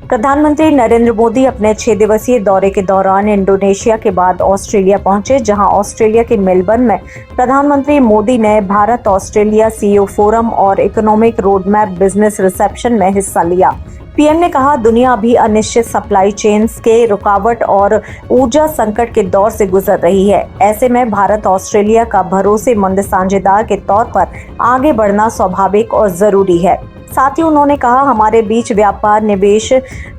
प्रधानमंत्री नरेंद्र मोदी अपने 6 दिवसीय दौरे के दौरान इंडोनेशिया के बाद ऑस्ट्रेलिया पहुंचे, जहां ऑस्ट्रेलिया के मेलबर्न में प्रधानमंत्री मोदी ने भारत ऑस्ट्रेलिया सीईओ फोरम और इकोनॉमिक रोडमैप बिजनेस रिसेप्शन में हिस्सा लिया। पीएम ने कहा, दुनिया अभी अनिश्चित सप्लाई चेन्स के रुकावट और ऊर्जा संकट के दौर से गुजर रही है। ऐसे में भारत ऑस्ट्रेलिया का भरोसेमंद साझेदार के तौर पर आगे बढ़ना स्वाभाविक और जरूरी है। साथ ही उन्होंने कहा, हमारे बीच व्यापार निवेश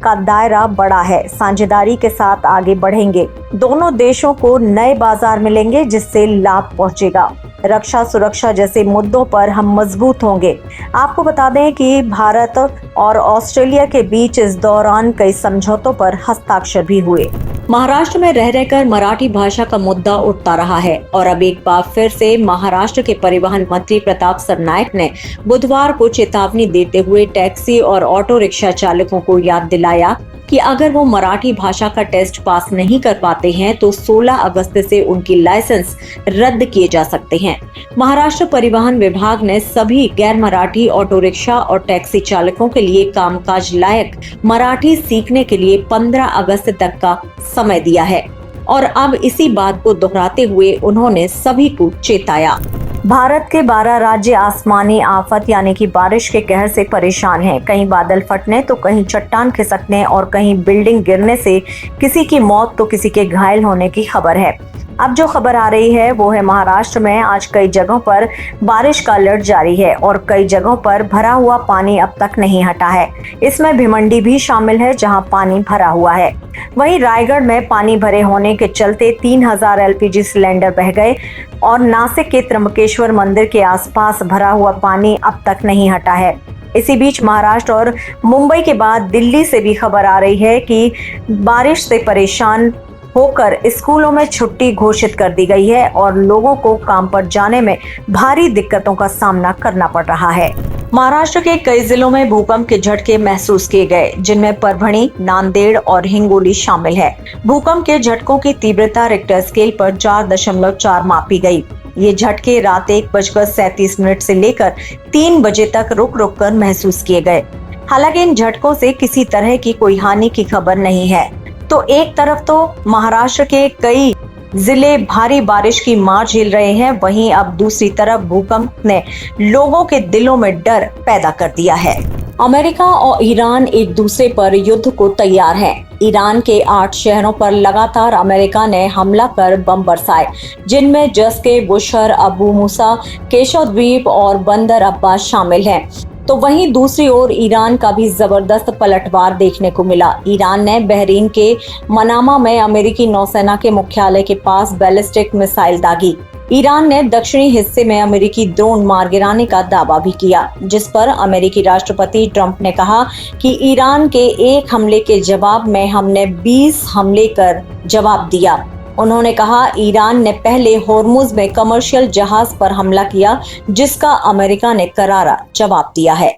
का दायरा बड़ा है, साझेदारी के साथ आगे बढ़ेंगे। दोनों देशों को नए बाजार मिलेंगे जिससे लाभ पहुंचेगा। रक्षा सुरक्षा जैसे मुद्दों पर हम मजबूत होंगे। आपको बता दें कि भारत और ऑस्ट्रेलिया के बीच इस दौरान कई समझौतों पर हस्ताक्षर भी हुए। महाराष्ट्र में रह रहकर मराठी भाषा का मुद्दा उठता रहा है और अब एक बार फिर से महाराष्ट्र के परिवहन मंत्री प्रताप सरनाईक ने बुधवार को चेतावनी देते हुए टैक्सी और ऑटो रिक्शा चालकों को याद दिलाया कि अगर वो मराठी भाषा का टेस्ट पास नहीं कर पाते हैं तो 16 अगस्त से उनकी लाइसेंस रद्द किए जा सकते हैं। महाराष्ट्र परिवहन विभाग ने सभी गैर मराठी ऑटो रिक्शा और टैक्सी चालकों के लिए कामकाज लायक मराठी सीखने के लिए 15 अगस्त तक का समय दिया है और अब इसी बात को दोहराते हुए उन्होंने सभी को चेताया। भारत के 12 राज्य आसमानी आफत यानी कि बारिश के कहर से परेशान हैं। कहीं बादल फटने तो कहीं चट्टान खिसकने और कहीं बिल्डिंग गिरने से किसी की मौत तो किसी के घायल होने की खबर है। अब जो खबर आ रही है वो है महाराष्ट्र में आज कई जगहों पर बारिश का अलर्ट जारी है और कई जगहों पर भरा हुआ पानी अब तक नहीं हटा है। इसमें भिवंडी भी शामिल है जहां पानी भरा हुआ है। वहीं रायगढ़ में पानी भरे होने के चलते 3000 एलपीजी सिलेंडर बह गए और नासिक के त्र्यंबकेश्वर मंदिर के आसपास भरा हुआ पानी अब तक नहीं हटा है। इसी बीच महाराष्ट्र और मुंबई के बाद दिल्ली से भी खबर आ रही है कि बारिश से परेशान होकर स्कूलों में छुट्टी घोषित कर दी गई है और लोगों को काम पर जाने में भारी दिक्कतों का सामना करना पड़ रहा है। महाराष्ट्र के कई जिलों में भूकंप के झटके महसूस किए गए, जिनमें परभणी, नांदेड़ और हिंगोली शामिल है। भूकंप के झटकों की तीव्रता रिक्टर स्केल पर 4.4 मापी गई। ये झटके रात 1:37 से लेकर 3 बजे तक रुक रुक कर महसूस किए गए। हालांकि इन झटकों से किसी तरह की कोई हानि की खबर नहीं है। तो एक तरफ तो महाराष्ट्र के कई जिले भारी बारिश की मार झेल रहे हैं, वहीं अब दूसरी तरफ भूकंप ने लोगों के दिलों में डर पैदा कर दिया है। अमेरिका और ईरान एक दूसरे पर युद्ध को तैयार हैं। ईरान के 8 शहरों पर लगातार अमेरिका ने हमला कर बम बरसाए, जिनमें जस्के, बुशहर, अबू मूसा, केशव द्वीप और बंदर अब्बास शामिल हैं। तो वहीं दूसरी ओर ईरान का भी जबरदस्त पलटवार देखने को मिला। ईरान ने बहरीन के मनामा में अमेरिकी नौसेना के मुख्यालय के पास बैलिस्टिक मिसाइल दागी। ईरान ने दक्षिणी हिस्से में अमेरिकी ड्रोन मार गिराने का दावा भी किया, जिस पर अमेरिकी राष्ट्रपति ट्रंप ने कहा कि ईरान के एक हमले के जवाब में हमने 20 हमले कर जवाब दिया। उन्होंने कहा, ईरान ने पहले होर्मुज में कमर्शियल जहाज पर हमला किया, जिसका अमेरिका ने करारा जवाब दिया है।